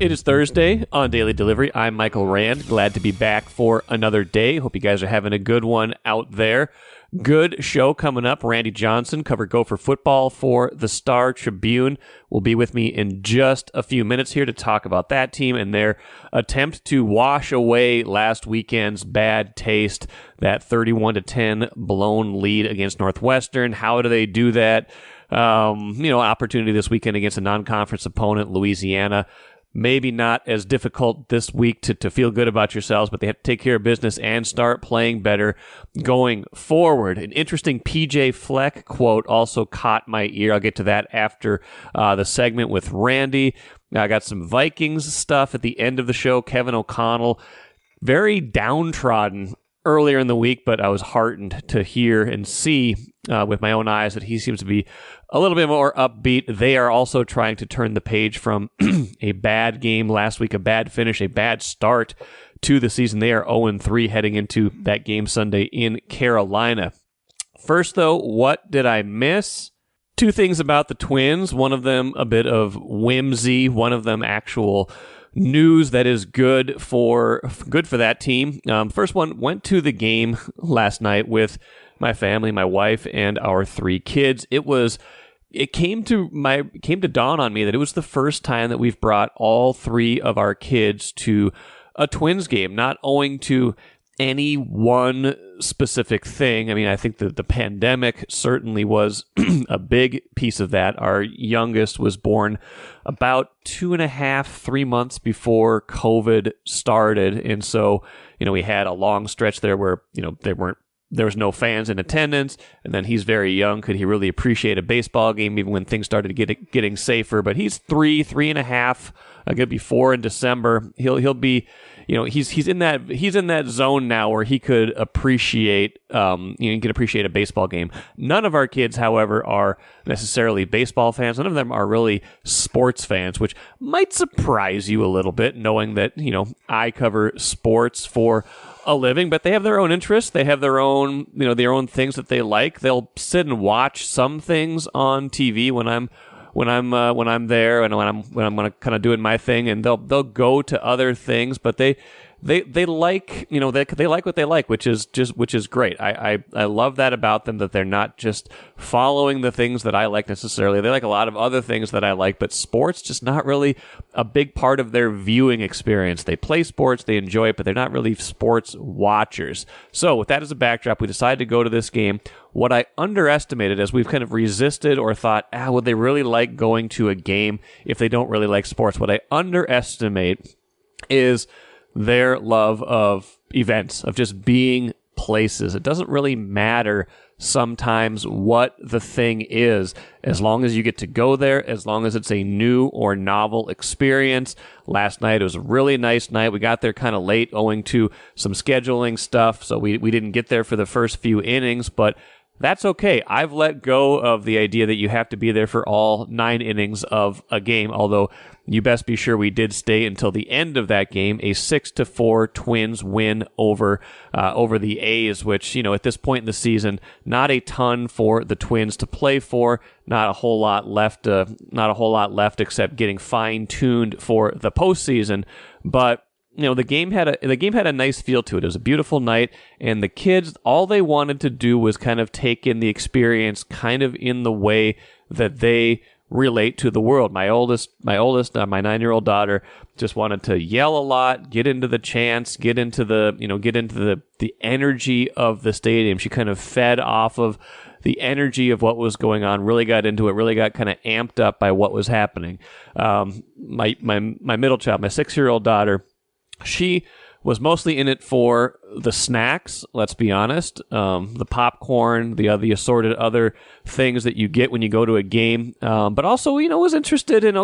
It is Thursday on Daily Delivery. I'm Michael Rand. Glad to be back for another day. Hope you guys are having a good one out there. Good show coming up. Randy Johnson covered Gopher football for the Star Tribune. Will be with me in just a few minutes here to talk about that team and their attempt to wash away last weekend's bad taste, that 31-10 blown lead against Northwestern. How do they do that? Opportunity this weekend against a non-conference opponent, Louisiana. Maybe not as difficult this week to feel good about yourselves, but they have to take care of business and start playing better going forward. An interesting PJ Fleck quote also caught my ear. I'll get to that after the segment with Randy. I got some Vikings stuff at the end of the show. Kevin O'Connell, very downtrodden earlier in the week, but I was heartened to hear and see with my own eyes that he seems to be a little bit more upbeat. They are also trying to turn the page from a bad game last week, a bad finish, a bad start to the season. They are 0-3 heading into that game Sunday in Carolina. First, though, what did I miss? Two things about the Twins. One of them a bit of whimsy, one of them actual news that is good for that team. First one, went to the game last night with my family, my wife, and our three kids. It came to dawn on me that it was the first time that we've brought all three of our kids to a Twins game, not owing to any one specific thing. I mean, I think that the pandemic certainly was a big piece of that. Our youngest was born about 2.5, 3 months before COVID started. And so, we had a long stretch there where, there was no fans in attendance, and then he's very young. Could he really appreciate a baseball game even when things started getting safer? But he's 3.5. Going to be 4 in December. He'll be, he's in that zone now where he could appreciate, he can appreciate a baseball game. None of our kids, however, are necessarily baseball fans. None of them are really sports fans, which might surprise you a little bit, knowing that I cover sports for a living, but they have their own interests. They have their own, their own things that they like. They'll sit and watch some things on TV when I'm there and when I'm kind of doing my thing, and they'll go to other things, but they like, they like what they like, which is great. I love that about them, that they're not just following the things that I like necessarily. They like a lot of other things that I like, but sports just not really a big part of their viewing experience. They play sports, they enjoy it, but they're not really sports watchers. So with that as a backdrop, we decided to go to this game. What I underestimated, as we've kind of resisted or thought, would they really like going to a game if they don't really like sports? What I underestimate is their love of events, of just being places. It doesn't really matter sometimes what the thing is, as long as you get to go there, as long as it's a new or novel experience. Last night, it was a really nice night. We got there kind of late owing to some scheduling stuff, so we didn't get there for the first few innings, but that's okay. I've let go of the idea that you have to be there for all 9 innings of a game, although you best be sure we did stay until the end of that game, a 6-4 Twins win over the A's, which, at this point in the season, not a ton for the Twins to play for, not a whole lot left except getting fine-tuned for the postseason, but the game had a nice feel to it. It was a beautiful night, and the kids, all they wanted to do was kind of take in the experience kind of in the way that they relate to the world. My oldest, my 9-year-old daughter just wanted to yell a lot, get into the chants, get into the energy of the stadium. She kind of fed off of the energy of what was going on, really got into it, really got kind of amped up by what was happening. My middle child, my 6-year-old daughter, she was mostly in it for the snacks, let's be honest, the popcorn, the assorted other things that you get when you go to a game, but also, was interested in,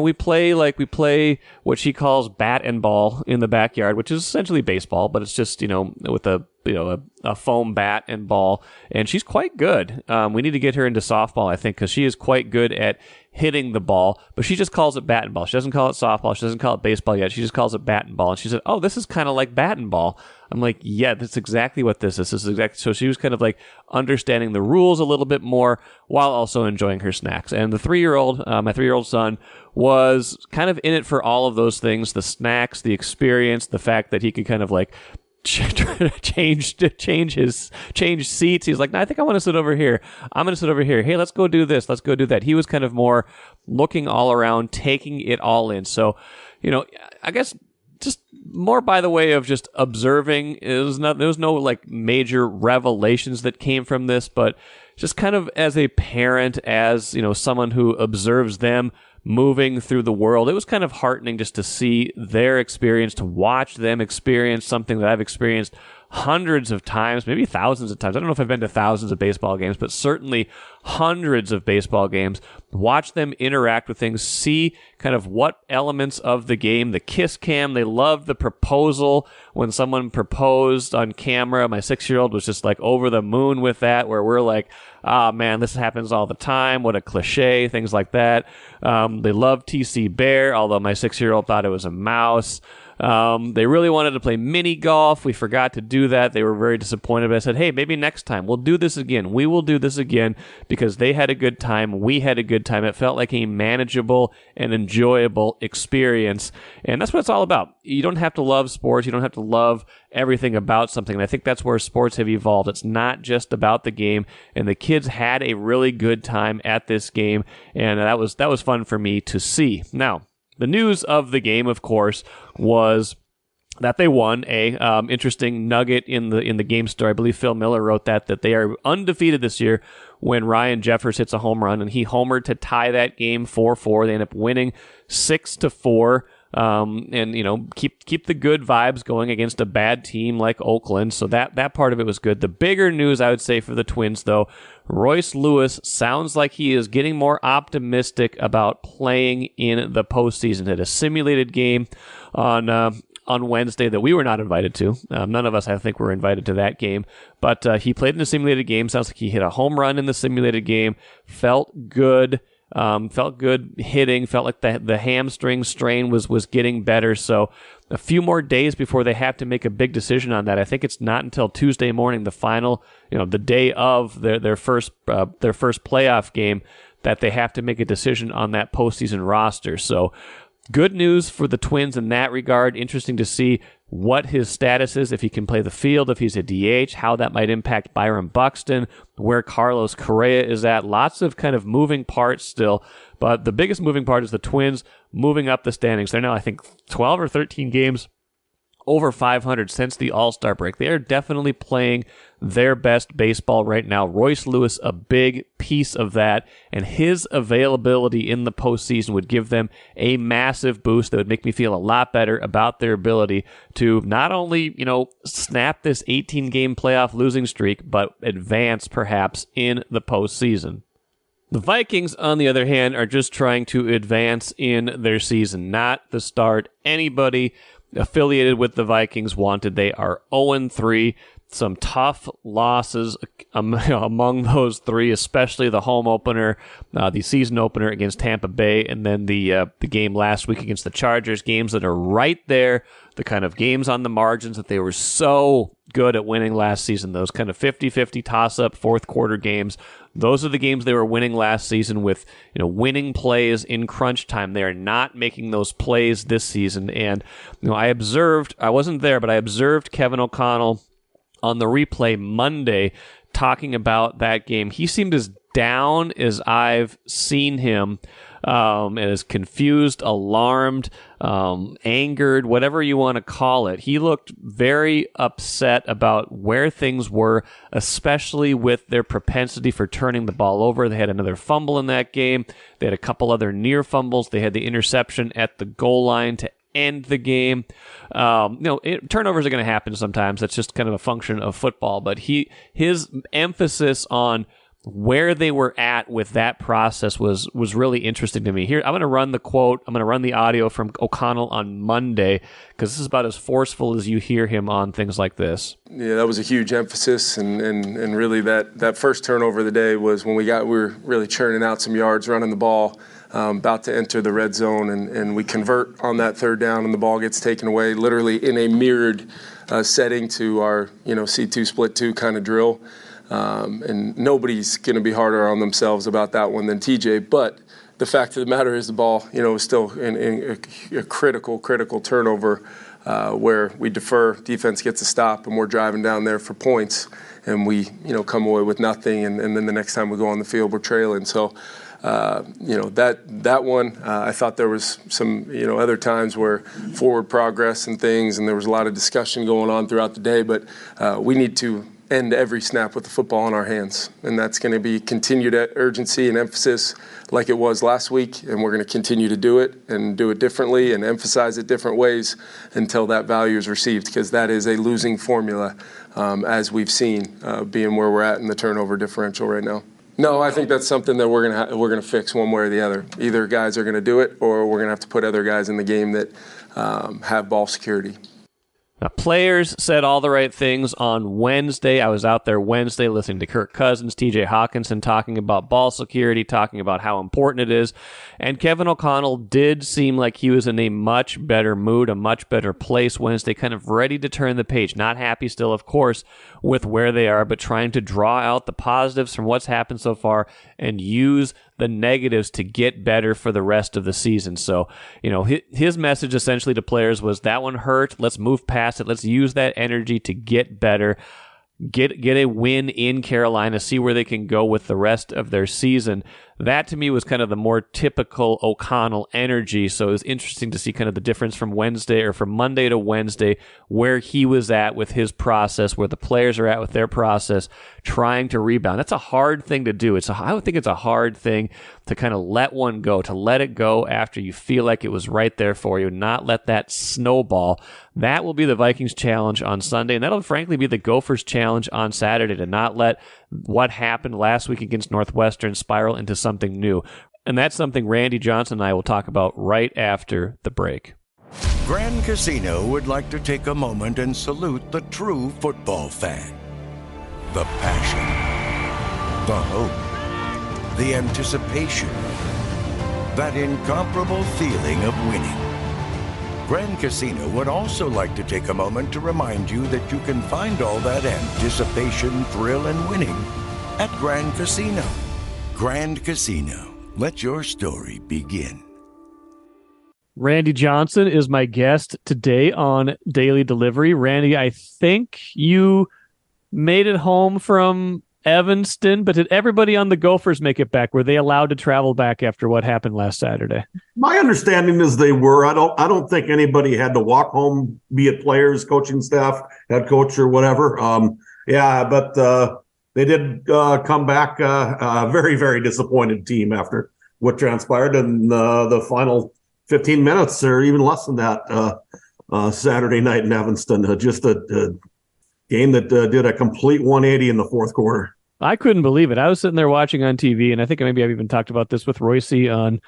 we play what she calls bat and ball in the backyard, which is essentially baseball, but it's just, with a a foam bat and ball, and she's quite good. We need to get her into softball, I think, because she is quite good at hitting the ball, but she just calls it bat and ball. She doesn't call it softball. She doesn't call it baseball yet. She just calls it bat and ball. And she said, "Oh, this is kind of like bat and ball." I'm like, "Yeah, that's exactly what this is. This is exactly." So she was kind of like understanding the rules a little bit more while also enjoying her snacks. And the 3-year-old, my 3-year-old son, was kind of in it for all of those things: the snacks, the experience, the fact that he could kind of like change seats. He's like, "No, I think I want to sit over here. I'm going to sit over here. Hey, let's go do this. Let's go do that." He was kind of more looking all around, taking it all in. So, I guess just more by the way of just observing. There was no like major revelations that came from this, but just kind of as a parent, as someone who observes them moving through the world, it was kind of heartening just to see their experience, to watch them experience something that I've experienced hundreds of times, maybe thousands of times. I don't know if I've been to thousands of baseball games, but certainly hundreds of baseball games. Watch them interact with things, see kind of what elements of the game, the kiss cam. They loved the proposal when someone proposed on camera. My 6-year-old was just like over the moon with that, where we're like, "Ah, man, this happens all the time. What a cliche," things like that. They love TC Bear, although my 6-year-old thought it was a mouse. They really wanted to play mini golf. We forgot to do that. They were very disappointed, but I said, "Hey, maybe next time we'll do this again. We will do this again," because they had a good time. We had a good time. It felt like a manageable and enjoyable experience. And that's what it's all about. You don't have to love sports. You don't have to love everything about something. And I think that's where sports have evolved. It's not just about the game. And the kids had a really good time at this game. And that was fun for me to see. Now, the news of the game, of course, was that they won. Interesting nugget in the game story. I believe Phil Miller wrote that they are undefeated this year when Ryan Jeffers hits a home run, and he homered to tie that game 4-4. They end up winning 6-4. And keep the good vibes going against a bad team like Oakland. So that part of it was good. The bigger news, I would say, for the Twins, though, Royce Lewis sounds like he is getting more optimistic about playing in the postseason. Had a simulated game on Wednesday that we were not invited to. None of us, I think, were invited to that game. But he played in a simulated game. Sounds like he hit a home run in the simulated game. Felt good. Felt good hitting. Felt like the hamstring strain was getting better. So a few more days before they have to make a big decision on that. I think it's not until Tuesday morning, the final, the day of their first playoff game, that they have to make a decision on that postseason roster. So good news for the Twins in that regard. Interesting to see what his status is, if he can play the field, if he's a DH, how that might impact Byron Buxton, where Carlos Correa is at. Lots of kind of moving parts still, but the biggest moving part is the Twins moving up the standings. They're now, I think, 12 or 13 games over 500 since the All-Star break. They are definitely playing their best baseball right now. Royce Lewis, a big piece of that, and his availability in the postseason would give them a massive boost that would make me feel a lot better about their ability to not only, snap this 18-game playoff losing streak, but advance perhaps in the postseason. The Vikings, on the other hand, are just trying to advance in their season, not the start anybody affiliated with the Vikings wanted. They are 0-3. Some tough losses among those three, especially the home opener, the season opener against Tampa Bay, and then the game last week against the Chargers. Games that are right there, the kind of games on the margins that they were so good at winning last season. Those kind of 50-50 toss-up fourth quarter games. Those are the games they were winning last season with, winning plays in crunch time. They are not making those plays this season. And, I wasn't there, but I observed Kevin O'Connell on the replay Monday talking about that game. He seemed as down as I've seen him, as confused, alarmed, angered, whatever you want to call it. He looked very upset about where things were, especially with their propensity for turning the ball over. They had another fumble in that game. They had a couple other near fumbles. They had the interception at the goal line to end the game. Turnovers are going to happen sometimes. That's just kind of a function of football. But his emphasis on where they were at with that process was really interesting to me. Here, I'm going to run the quote. I'm going to run the audio from O'Connell on Monday, because this is about as forceful as you hear him on things like this. Yeah, that was a huge emphasis, and really that first turnover of the day was when we were really churning out some yards, running the ball, about to enter the red zone, and we convert on that third down, and the ball gets taken away literally in a mirrored setting to our C2 split 2 kind of drill. And nobody's going to be harder on themselves about that one than TJ. But the fact of the matter is the ball, is still in a critical turnover where we defer, defense gets a stop, and we're driving down there for points, and we, come away with nothing. And then the next time we go on the field, we're trailing. So, that one, I thought there was some, other times where forward progress and things, and there was a lot of discussion going on throughout the day. But we need to end every snap with the football in our hands. And that's going to be continued urgency and emphasis like it was last week. And we're going to continue to do it and do it differently and emphasize it different ways until that value is received, because that is a losing formula, as we've seen, being where we're at in the turnover differential right now. No, I think that's something that we're gonna fix one way or the other. Either guys are going to do it, or we're going to have to put other guys in the game that have ball security. Now, players said all the right things on Wednesday. I was out there Wednesday listening to Kirk Cousins, TJ Hawkinson talking about ball security, talking about how important it is. And Kevin O'Connell did seem like he was in a much better mood, a much better place Wednesday, kind of ready to turn the page. Not happy still, of course, with where they are, but trying to draw out the positives from what's happened so far and use the negatives to get better for the rest of the season. So, his message essentially to players was, that one hurt. Let's move past it. Let's use that energy to get better. Get a win in Carolina, see where they can go with the rest of their season. That, to me, was kind of the more typical O'Connell energy. So it was interesting to see kind of the difference from Monday to Wednesday, where he was at with his process, where the players are at with their process, trying to rebound. That's a hard thing to do. I would think it's a hard thing to kind of let one go, to let it go after you feel like it was right there for you, not let that snowball. That will be the Vikings challenge on Sunday, and that'll frankly be the Gophers challenge on Saturday, to not let what happened last week against Northwestern spiral into something new. And that's something Randy Johnson and I will talk about right after the break. Grand Casino would like to take a moment and salute the true football fan. The passion, the hope, the anticipation, that incomparable feeling of winning. Grand Casino would also like to take a moment to remind you that you can find all that anticipation, thrill, and winning at Grand Casino. Grand Casino. Let your story begin. Randy Johnson is my guest today on Daily Delivery. Randy, I think you made it home from Evanston, but did everybody on the Gophers make it back? Were they allowed to travel back after what happened last Saturday? My understanding is they were. I don't think anybody had to walk home, be it players, coaching staff, head coach, or whatever. But they did come back a very, very disappointed team after what transpired in the final 15 minutes, or even less than that, Saturday night in Evanston. Just a game that did a complete 180 in the fourth quarter. I couldn't believe it. I was sitting there watching on TV, and I think maybe I've even talked about this with Royce on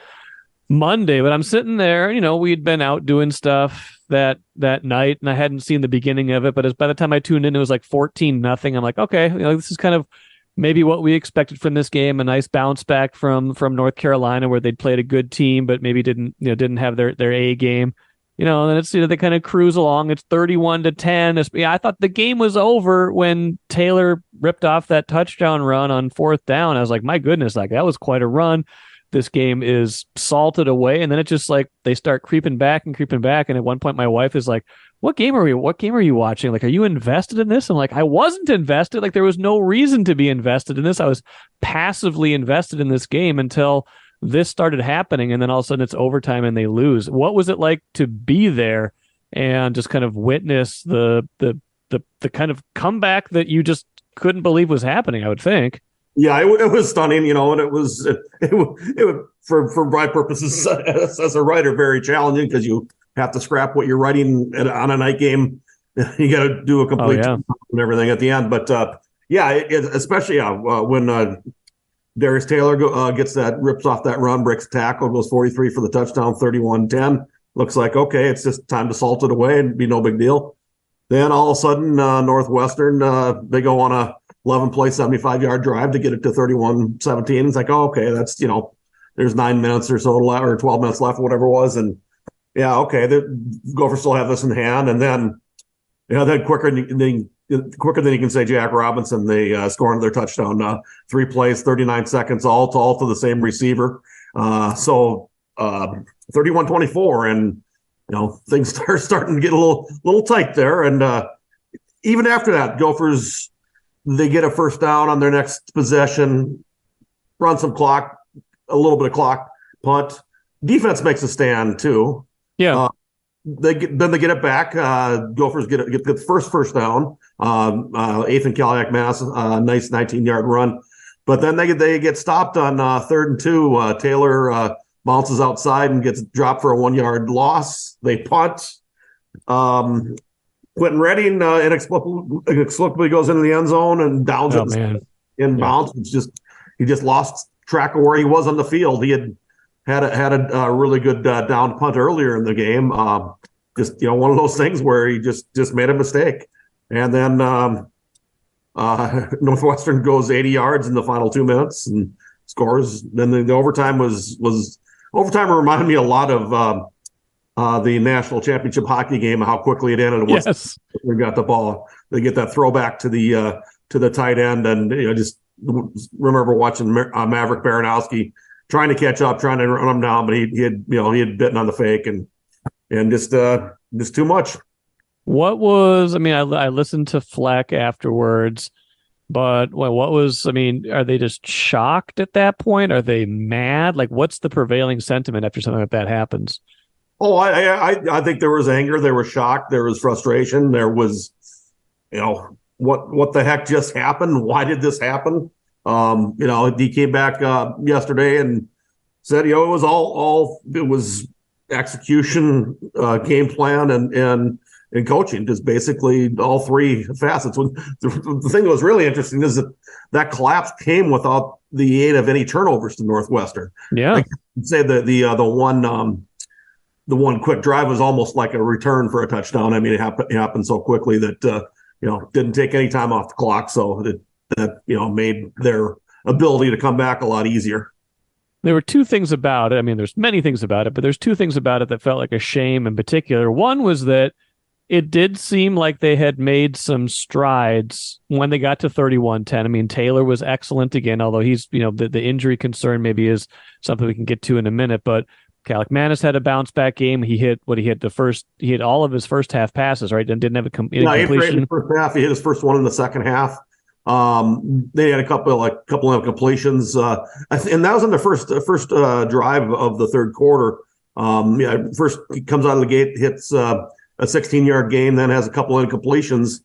Monday, but I'm sitting there, we'd been out doing stuff that night, and I hadn't seen the beginning of it, but by the time I tuned in, it was like 14-0. I'm like, okay, this is kind of maybe what we expected from this game, a nice bounce back from North Carolina, where they'd played a good team, but maybe didn't have their A game. And then it's, they kind of cruise along. It's 31-10. I thought the game was over when Taylor ripped off that touchdown run on fourth down. I was like, my goodness, that was quite a run. This game is salted away. And then it's just like they start creeping back. And at one point, my wife is like, what game are you watching? Like, are you invested in this? I'm like, I wasn't invested. Like, there was no reason to be invested in this. I was passively invested in this game until this started happening, and then all of a sudden it's overtime and they lose. What was it like to be there and just kind of witness the kind of comeback that you just couldn't believe was happening, I would think? Yeah, it was stunning, and it was for my purposes as a writer, very challenging, because you have to scrap what you're writing on a night game. You got to do a complete and everything at the end. But especially when Darius Taylor rips off that run, breaks tackle, goes 43 for the touchdown, 31-10. Looks like, okay, it's just time to salt it away and be no big deal. Then all of a sudden, Northwestern, they go on a 11-play, 75-yard drive to get it to 31-17. It's like, oh, okay, that's, there's 9 minutes or so left, or 12 minutes left, whatever it was. And yeah, okay, the Gophers still have this in hand. And then, then quicker than you can say Jack Robinson, they score another touchdown. 3 plays, 39 seconds, all to the same receiver. So 31-24, and things starting to get a little tight there. And even after that, Gophers, they get a first down on their next possession, run some clock, a little bit of clock, punt. Defense makes a stand too. Yeah. They get it back. Gophers get the first down. Ethan Kaliak-Mass, nice 19-yard run. But then they get stopped on 3rd and 2. Taylor bounces outside and gets dropped for a 1-yard loss. They punt. Quentin Redding inexplicably goes into the end zone and downs it inbounds. Yeah. He just lost track of where he was on the field. He had a really good down punt earlier in the game. Just one of those things where he just made a mistake. And then Northwestern goes 80 yards in the final 2 minutes and scores. Then the overtime overtime reminded me a lot of the national championship hockey game, how quickly it ended. Yes. We got the ball. They get that throwback to the tight end, and just remember watching Maverick Baranowski trying to catch up, trying to run him down, but he had bitten on the fake and just too much. What was? I mean, I listened to Fleck afterwards, but are they just shocked at that point? Are they mad? Like, what's the prevailing sentiment after something like that happens? Oh, I think there was anger, there was shock, there was frustration, there was, what the heck just happened? Why did this happen? He came back yesterday and said, it was it was execution, game plan, and coaching, just basically all 3 facets. The thing that was really interesting is that collapse came without the aid of any turnovers to Northwestern. Yeah, I could say the one quick drive was almost like a return for a touchdown. I mean, it happened so quickly that didn't take any time off the clock, so that made their ability to come back a lot easier. There were 2 things about it. I mean, there's many things about it, but there's 2 things about it that felt like a shame in particular. One was that it did seem like they had made some strides when they got to 31-10. I mean, Taylor was excellent again, although he's, the injury concern maybe is something we can get to in a minute, but Kaliak-Mass had a bounce back game. He hit all of his first half passes, right? And didn't have a completion. In the first half. He hit his first one in the second half. They had a couple of completions, and that was in the first drive of the third quarter. First he comes out of the gate, hits a 16-yard gain, then has a couple of incompletions,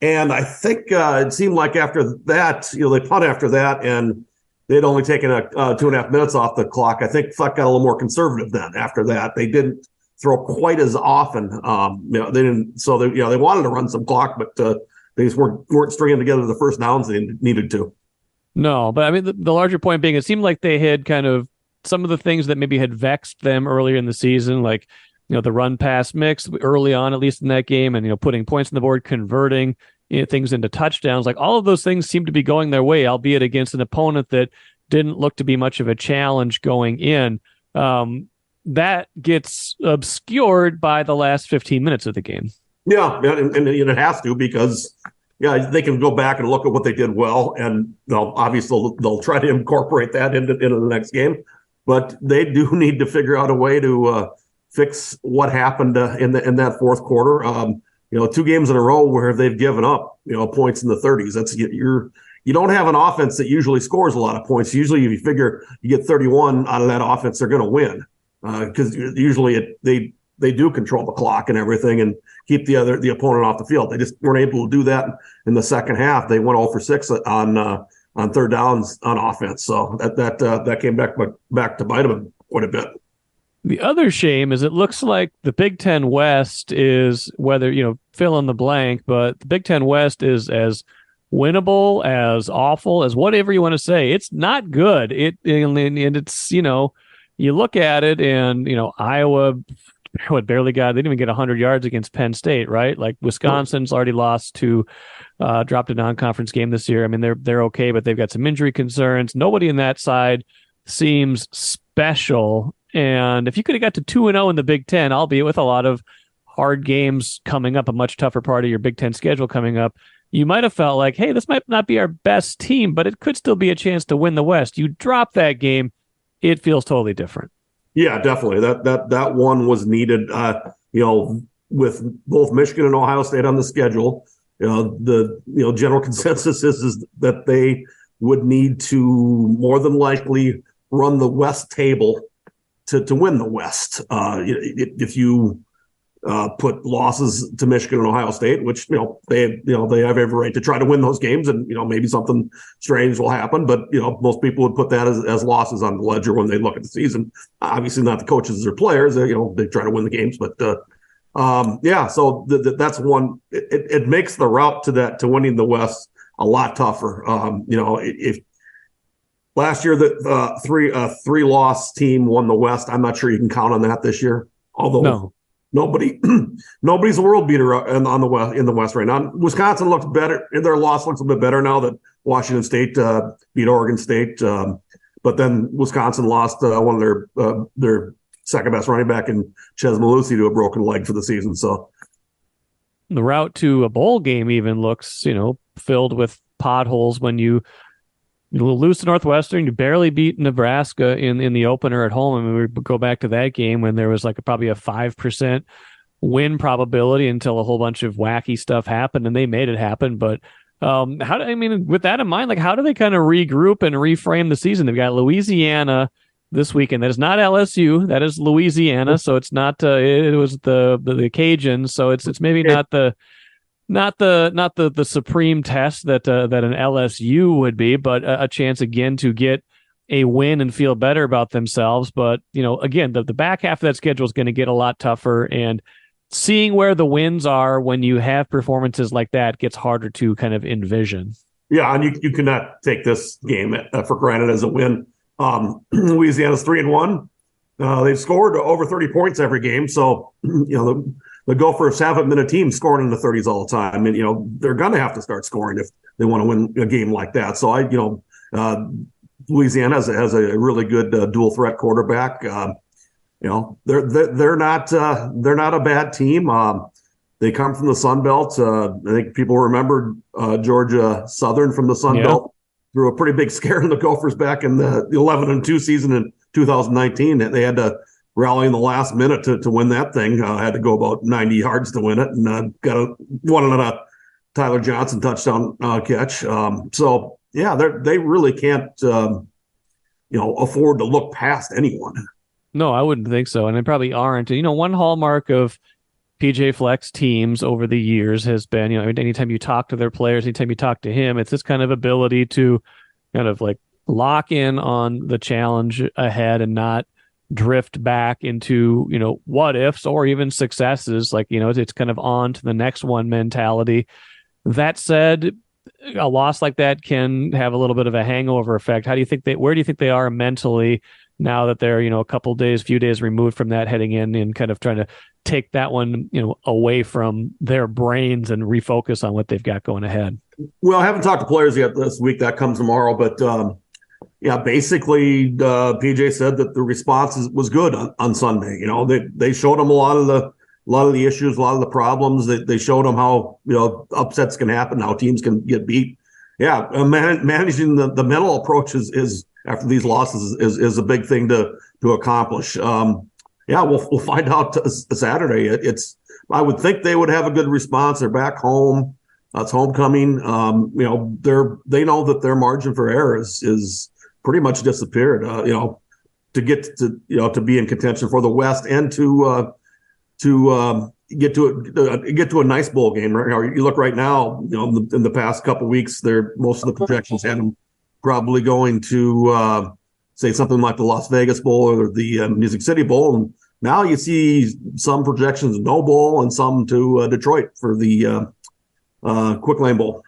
and I think it seemed like after that, they punt after that, and they'd only taken 2.5 minutes off the clock. I think Fleck got a little more conservative then. After that, they didn't throw quite as often. They didn't. So they wanted to run some clock, but they just weren't stringing together the first downs they needed to. No, but I mean the larger point being, it seemed like they had kind of some of the things that maybe had vexed them earlier in the season, like the run pass mix early on, at least in that game, and putting points on the board, converting things into touchdowns. Like all of those things seem to be going their way, albeit against an opponent that didn't look to be much of a challenge going in. That gets obscured by the last 15 minutes of the game. Yeah, and it has to, because they can go back and look at what they did well, and obviously they'll try to incorporate that into the next game. But they do need to figure out a way to fix what happened in that fourth quarter. 2 games in a row where they've given up, points in the 30s. That's you don't have an offense that usually scores a lot of points. Usually, if you figure you get 31 out of that offense, they're going to win, because usually they do control the clock and everything and keep the opponent off the field. They just weren't able to do that in the second half. They went 0 for 6 on third downs on offense. So that came back to bite them quite a bit. The other shame is it looks like the Big Ten West is, whether, fill in the blank, but the Big Ten West is as winnable, as awful, as whatever you want to say. It's not good. And it's, you look at it and, Iowa, barely got, they didn't even get 100 yards against Penn State, right? Like Wisconsin's already lost to, dropped a non-conference game this year. I mean, they're okay, but they've got some injury concerns. Nobody in that side seems special. And if you could have got to 2-0 in the Big Ten, albeit with a lot of hard games coming up, a much tougher part of your Big Ten schedule coming up, you might have felt like, hey, this might not be our best team, but it could still be a chance to win the West. You drop that game, it feels totally different. Yeah, definitely. That one was needed. With both Michigan and Ohio State on the schedule, the general consensus is that they would need to more than likely run the West table to win the West. If you put losses to Michigan and Ohio State, which they have every right to try to win those games, and maybe something strange will happen. But most people would put that as losses on the ledger when they look at the season. Obviously, not the coaches or players. They try to win the games, but So that's one. It makes the route to winning the West a lot tougher. If last year the three-loss team won the West, I'm not sure you can count on that this year. Although no. Nobody's a world beater in the West right now. Wisconsin looks better. Their loss looks a bit better now that Washington State beat Oregon State. But then Wisconsin lost one of their second best running back in Ches Malusi to a broken leg for the season. So the route to a bowl game even looks, filled with potholes when you lose to Northwestern. You barely beat Nebraska in the opener at home. I mean, we go back to that game when there was probably a 5% win probability until a whole bunch of wacky stuff happened, and they made it happen. But with that in mind, how do they kind of regroup and reframe the season? They've got Louisiana this weekend. That is not LSU. That is Louisiana. So it's not. It was the Cajuns. So it's maybe not the supreme test that an LSU would be, but a chance again to get a win and feel better about themselves. But again, the back half of that schedule is going to get a lot tougher, and seeing where the wins are when you have performances like that gets harder to kind of envision. Yeah, and you cannot take this game for granted as a win. Louisiana's 3-1. They've scored over 30 points every game, so the Gophers haven't been a team scoring in the 30s all the time, and they're going to have to start scoring if they want to win a game like that. So Louisiana has a really good dual threat quarterback. They're not a bad team. They come from the Sun Belt. I think people remember Georgia Southern from the Sun Belt threw a pretty big scare in the Gophers back in the 11-2 season in 2019. They had to rally in the last minute to win that thing. Had to go about 90 yards to win it, and got one on a Tyler Johnson touchdown catch. They really can't afford to look past anyone. No, I wouldn't think so, and they probably aren't. And one hallmark of PJ Fleck's teams over the years has been, anytime you talk to their players, anytime you talk to him, it's this kind of ability to kind of lock in on the challenge ahead and not drift back into, what ifs or even successes. It's kind of on to the next one mentality. That said, a loss like that can have a little bit of a hangover effect. Where do you think they are mentally now that they're, few days removed from that, heading in and kind of trying to take that one, away from their brains and refocus on what they've got going ahead? Well, I haven't talked to players yet this week. That comes tomorrow, but basically, PJ said that the response was good on Sunday. They showed him a lot of the issues, a lot of the problems. They showed him how upsets can happen, how teams can get beat. Yeah, managing the mental approach is after these losses is a big thing to accomplish. We'll find out Saturday. I would think they would have a good response. They're back home. It's homecoming. They know that their margin for error is pretty much disappeared. To get to be in contention for the West and to get to a nice bowl game. Right? You look right now. In the past couple of weeks, most of the projections had them probably going to say something like the Las Vegas Bowl or the Music City Bowl, and now you see some projections no bowl and some to Detroit for the Quick Lane Bowl.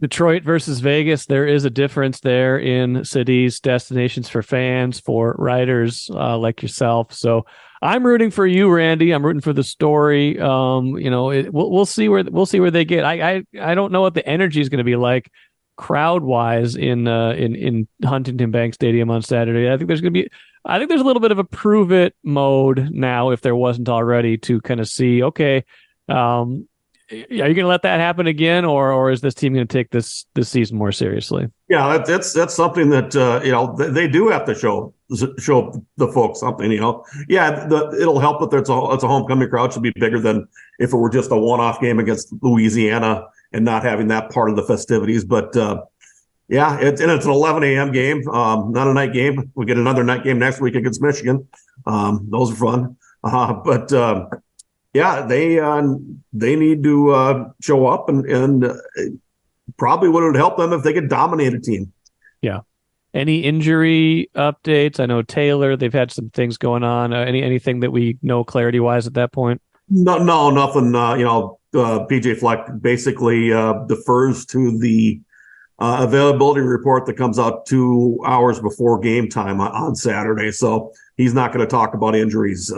Detroit versus Vegas, there is a difference there in cities, destinations for fans, for writers like yourself. So I'm rooting for you, Randy. I'm rooting for the story. We'll see where they get. I don't know what the energy is going to be like crowd wise in Huntington Bank Stadium on Saturday. I think there's a little bit of a prove it mode now, if there wasn't already, to kind of see, okay, are you going to let that happen again, or is this team going to take this season more seriously? Yeah, that's something that they do have to show the folks something. Yeah, it'll help that it's a homecoming crowd. Should be bigger than if it were just a one-off game against Louisiana and not having that part of the festivities. But yeah, it's an 11 a.m. game, not a night game. We get another night game next week against Michigan. Those are fun, but. Yeah, they need to show up, and probably would have helped them if they could dominate a team. Yeah. Any injury updates? I know Taylor, they've had some things going on. Anything that we know clarity wise at that point? No, nothing. PJ Fleck basically defers to the availability report that comes out 2 hours before game time on Saturday. So he's not going to talk about injuries.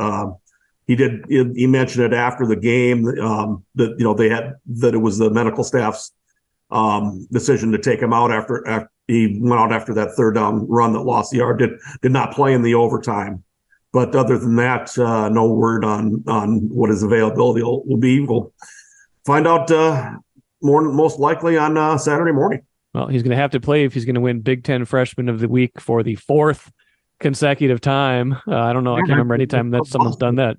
He mentioned it after the game that it was the medical staff's decision to take him out after he went out after that third down run that lost the yard. Did not play in the overtime. But other than that, no word on what his availability will be. We'll find out most likely on Saturday morning. Well, he's going to have to play if he's going to win Big Ten Freshman of the Week for the fourth consecutive time. I don't know. I can't remember any time that someone's done that.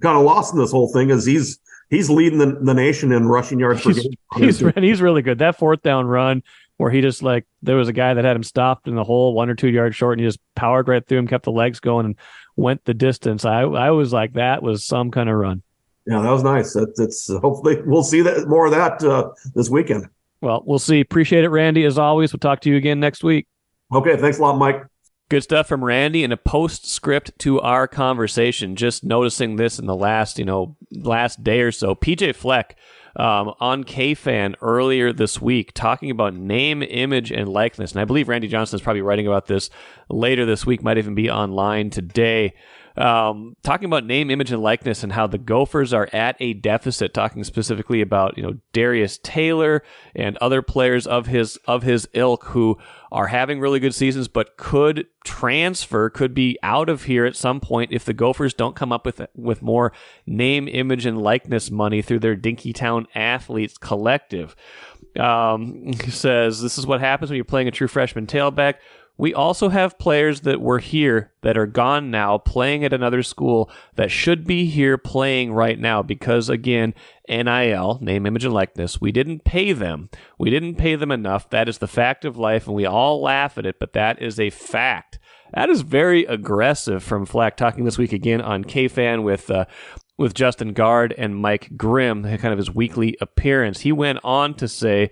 Kind of lost in this whole thing is he's leading the nation in rushing yards per game. He's really good. That fourth down run where he just there was a guy that had him stopped in the hole 1 or 2 yards short, and he just powered right through him, kept the legs going, and went the distance. I was like, that was some kind of run. Yeah, that was nice. It's hopefully we'll see more of that this weekend. Well, we'll see. Appreciate it, Randy. As always, we'll talk to you again next week. Okay, thanks a lot, Mike. Good stuff from Randy, and a postscript to our conversation. Just noticing this in the last day or so. PJ Fleck on KFan earlier this week talking about name, image, and likeness. And I believe Randy Johnson is probably writing about this later this week, might even be online today. Talking about name, image, and likeness, and how the Gophers are at a deficit, talking specifically about Darius Taylor and other players of his ilk who are having really good seasons, but could be out of here at some point if the Gophers don't come up with more name, image, and likeness money through their Dinkytown Athletes Collective. He says, this is what happens when you're playing a true freshman tailback. We also have players that were here that are gone now playing at another school that should be here playing right now because, again, NIL, name, image, and likeness, we didn't pay them. We didn't pay them enough. That is the fact of life, and we all laugh at it, but that is a fact. That is very aggressive from Fleck, talking this week again on KFan with Justin Gard and Mike Grimm, kind of his weekly appearance. He went on to say,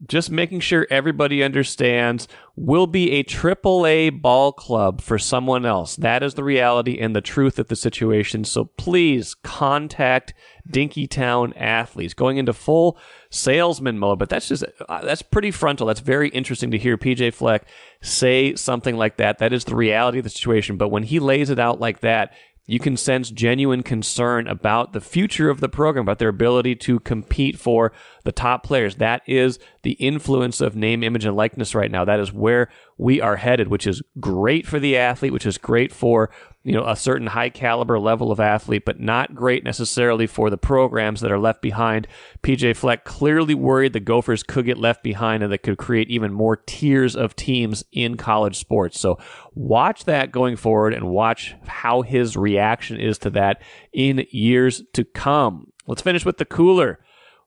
just making sure everybody understands, we'll be a AAA ball club for someone else. That is the reality and the truth of the situation. So please contact Dinkytown Athletes. Going into full salesman mode, but that's pretty frontal. That's very interesting to hear PJ Fleck say something like that. That is the reality of the situation. But when he lays it out like that, you can sense genuine concern about the future of the program, about their ability to compete for the top players. That is the influence of name, image, and likeness right now. That is where we are headed, which is great for the athlete, which is great for a certain high caliber level of athlete, but not great necessarily for the programs that are left behind. PJ Fleck clearly worried the Gophers could get left behind and that could create even more tiers of teams in college sports. So watch that going forward and watch how his reaction is to that in years to come. Let's finish with the cooler.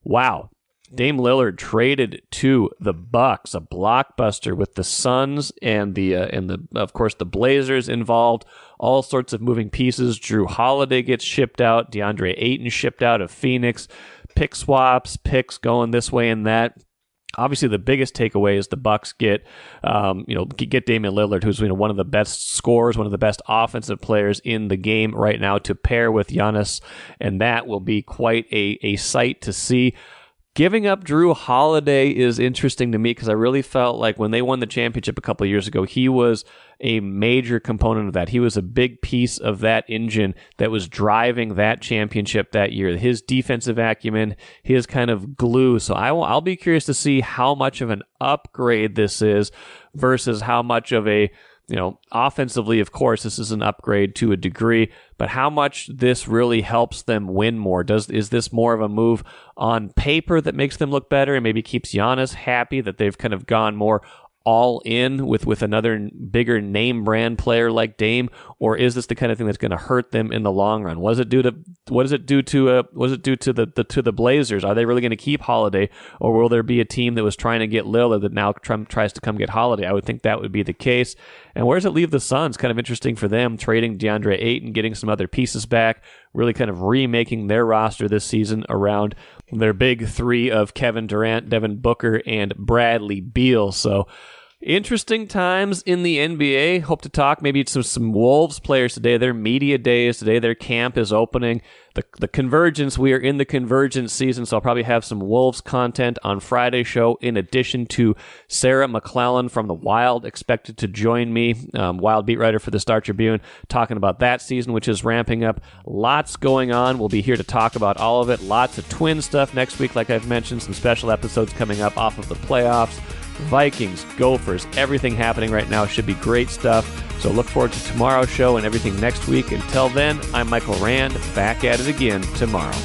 Wow. Dame Lillard traded to the Bucks, a blockbuster with the Suns and the of course the Blazers involved. All sorts of moving pieces. Drew Holiday gets shipped out. DeAndre Ayton shipped out of Phoenix. Pick swaps, picks going this way and that. Obviously, the biggest takeaway is the Bucks get Damian Lillard, who's one of the best scorers, one of the best offensive players in the game right now, to pair with Giannis, and that will be quite a sight to see. Giving up Drew Holiday is interesting to me because I really felt like when they won the championship a couple of years ago, he was a major component of that. He was a big piece of that engine that was driving that championship that year. His defensive acumen, his kind of glue. So I'll be curious to see how much of an upgrade this is versus how much of a, offensively, of course, this is an upgrade to a degree, but how much this really helps them win more. Is this more of a move on paper that makes them look better and maybe keeps Giannis happy that they've kind of gone more all in with another bigger name brand player like Dame, or is this the kind of thing that's going to hurt them in the long run? What is it due to the Blazers? Are they really going to keep Holiday, or will there be a team that was trying to get Lillard that now tries to come get Holiday? I would think that would be the case. And where does it leave the Suns? Kind of interesting for them, trading DeAndre Ayton, getting some other pieces back, really kind of remaking their roster this season around their big three of Kevin Durant, Devin Booker, and Bradley Beal. So interesting times in the NBA. Hope to talk maybe some Wolves players today. Their media day is today. Their camp is opening. The convergence, we are in the convergence season, so I'll probably have some Wolves content on Friday's show, in addition to Sarah McClellan from the Wild expected to join me, Wild beat writer for the Star Tribune, talking about that season, which is ramping up. Lots going on. We'll be here to talk about all of it. Lots of Twin stuff next week, like I've mentioned, some special episodes coming up off of the playoffs. Vikings, Gophers, everything happening right now. Should be great stuff. So look forward to tomorrow's show and everything next week. Until then, I'm Michael Rand, back at it again tomorrow.